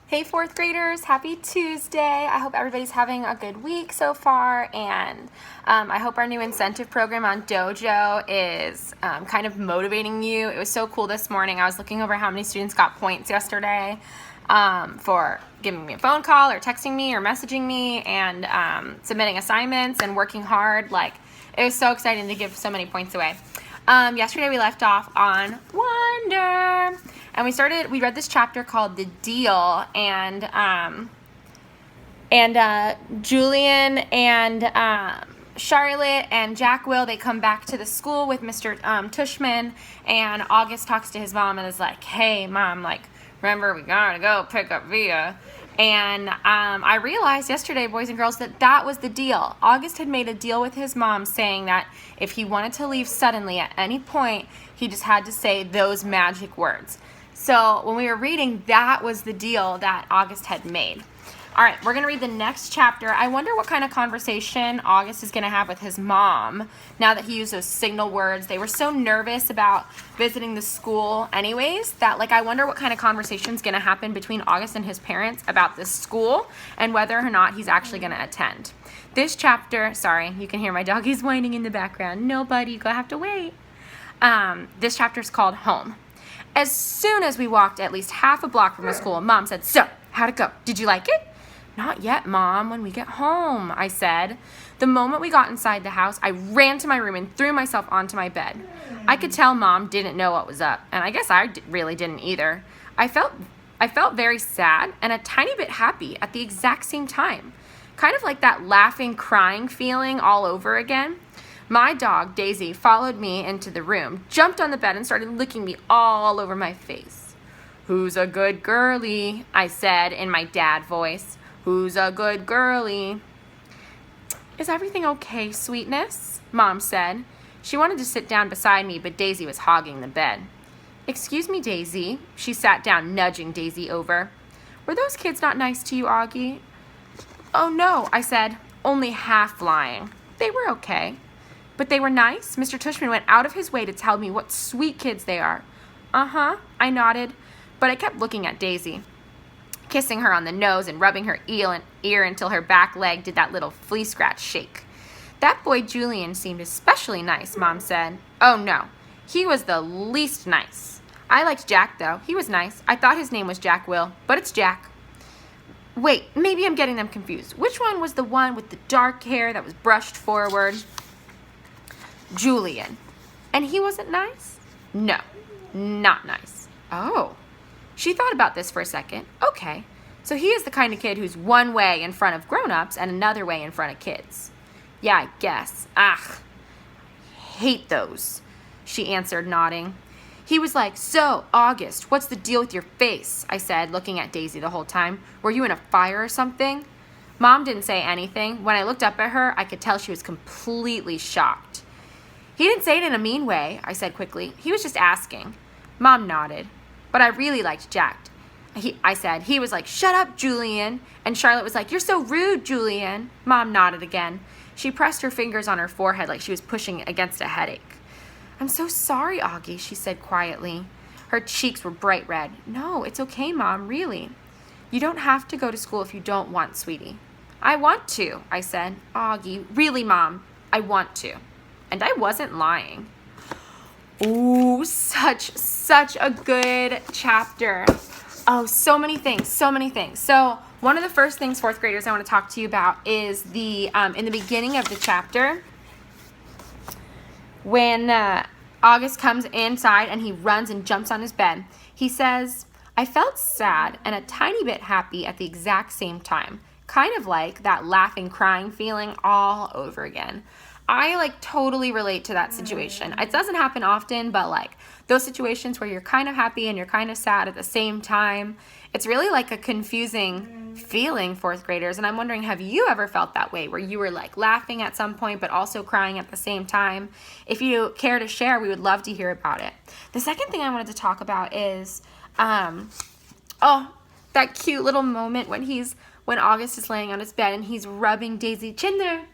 Hey fourth graders, happy Tuesday. I hope everybody's having a good week so far, and I hope our new incentive program on Dojo is kind of motivating you. It was so cool this morning. I was looking over how many students got points yesterday for giving me a phone call or texting me or messaging me and submitting assignments and working hard. It was so exciting to give so many points away. Yesterday we left off on Wonder, and we read this chapter called The Deal, and Julian and Charlotte and Jack Will, they come back to the school with Mr. Tushman, and August talks to his mom and is like, hey mom, remember we gotta go pick up Via. And I realized yesterday, boys and girls, that was the deal. August had made a deal with his mom saying that if he wanted to leave suddenly at any point, he just had to say those magic words. So when we were reading, that was the deal that August had made. All right, we're going to read the next chapter. I wonder what kind of conversation August is going to have with his mom now that he used those signal words. They were so nervous about visiting the school anyways that, I wonder what kind of conversation is going to happen between August and his parents about this school and whether or not he's actually going to attend. This chapter, sorry, you can hear my doggies whining in the background. No, buddy, you're going to have to wait. This chapter is called Home. As soon as we walked at least half a block from the school, Mom said, so, how'd it go? Did you like it? Not yet, Mom, when we get home, I said. The moment we got inside the house, I ran to my room and threw myself onto my bed. I could tell Mom didn't know what was up, and I guess I really didn't either. I felt very sad and a tiny bit happy at the exact same time. Kind of like that laughing, crying feeling all over again. My dog, Daisy, followed me into the room, jumped on the bed, and started licking me all over my face. Who's a good girlie? I said in my dad voice. Who's a good girlie? Is everything okay, sweetness? Mom said. She wanted to sit down beside me, but Daisy was hogging the bed. Excuse me, Daisy. She sat down, nudging Daisy over. Were those kids not nice to you, Augie? Oh, no, I said, only half lying. They were okay. But they were nice? Mr. Tushman went out of his way to tell me what sweet kids they are. Uh-huh, I nodded, but I kept looking at Daisy, kissing her on the nose and rubbing her ear until her back leg did that little flea scratch shake. That boy Julian seemed especially nice, Mom said. Oh, no, he was the least nice. I liked Jack, though. He was nice. I thought his name was Jack Will, but it's Jack. Wait, maybe I'm getting them confused. Which one was the one with the dark hair that was brushed forward? Julian. And he wasn't nice? No, not nice. Oh. She thought about this for a second. Okay, so he is the kind of kid who's one way in front of grown-ups and another way in front of kids. Yeah, I guess. Ugh, hate those, she answered, nodding. He was like, so, August, what's the deal with your face? I said, looking at Daisy the whole time. Were you in a fire or something? Mom didn't say anything. When I looked up at her, I could tell she was completely shocked. He didn't say it in a mean way, I said quickly. He was just asking. Mom nodded. But I really liked Jack. I said. He was like, shut up, Julian. And Charlotte was like, you're so rude, Julian. Mom nodded again. She pressed her fingers on her forehead like she was pushing against a headache. I'm so sorry, Augie, she said quietly. Her cheeks were bright red. No, it's okay, Mom, really. You don't have to go to school if you don't want, sweetie. I want to, I said. Augie, really, Mom, I want to. And I wasn't lying. Ooh, such a good chapter. Oh, so many things. So one of the first things, fourth graders, I want to talk to you about is the in the beginning of the chapter when August comes inside and he runs and jumps on his bed. He says, I felt sad and a tiny bit happy at the exact same time. Kind of like that laughing, crying feeling all over again. I totally relate to that situation. It doesn't happen often, but those situations where you're kind of happy and you're kind of sad at the same time, it's really a confusing feeling, fourth graders. And I'm wondering, have you ever felt that way where you were laughing at some point but also crying at the same time? If you care to share, we would love to hear about it. The second thing I wanted to talk about is, that cute little moment when August is laying on his bed and he's rubbing Daisy. Chin there.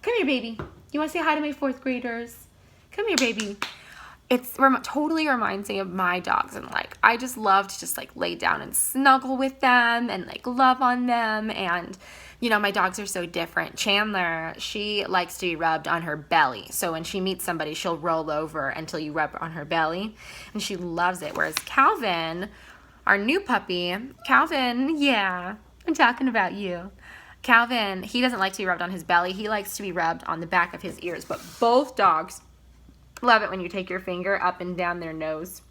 Come here, baby. You want to say hi to my fourth graders? Come here, baby. totally reminds me of my dogs, and like I just love to just like lay down and snuggle with them and like love on them. And you know, my dogs are so different. Chandler, she likes to be rubbed on her belly, so when she meets somebody, she'll roll over until you rub on her belly, and she loves it. Whereas Calvin, our new puppy, Calvin, yeah, I'm talking about you. Calvin, he doesn't like to be rubbed on his belly. He likes to be rubbed on the back of his ears. But both dogs love it when you take your finger up and down their nose,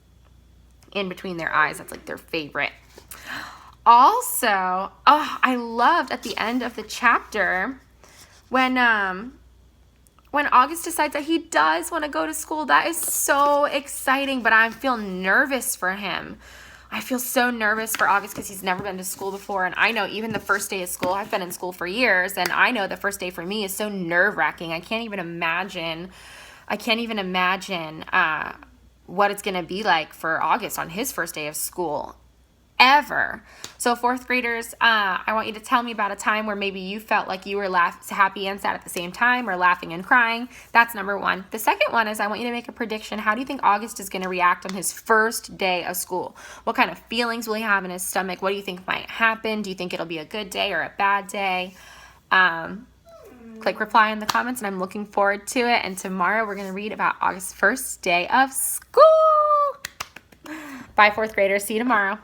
in between their eyes. That's like their favorite. Also, I loved at the end of the chapter when August decides that he does want to go to school. That is so exciting, but I feel nervous for him. I feel so nervous for August because he's never been to school before. And I know even the first day of school, I've been in school for years, and I know the first day for me is so nerve-wracking. I can't even imagine what it's going to be like for August on his first day of school ever. So fourth graders, I want you to tell me about a time where maybe you felt like you were happy and sad at the same time, or laughing and crying. That's number one. The second one is I want you to make a prediction. How do you think August is going to react on his first day of school? What kind of feelings will he have in his stomach? What do you think might happen? Do you think it'll be a good day or a bad day? Click reply in the comments, and I'm looking forward to it. And tomorrow we're going to read about August's first day of school. Bye, fourth graders. See you tomorrow.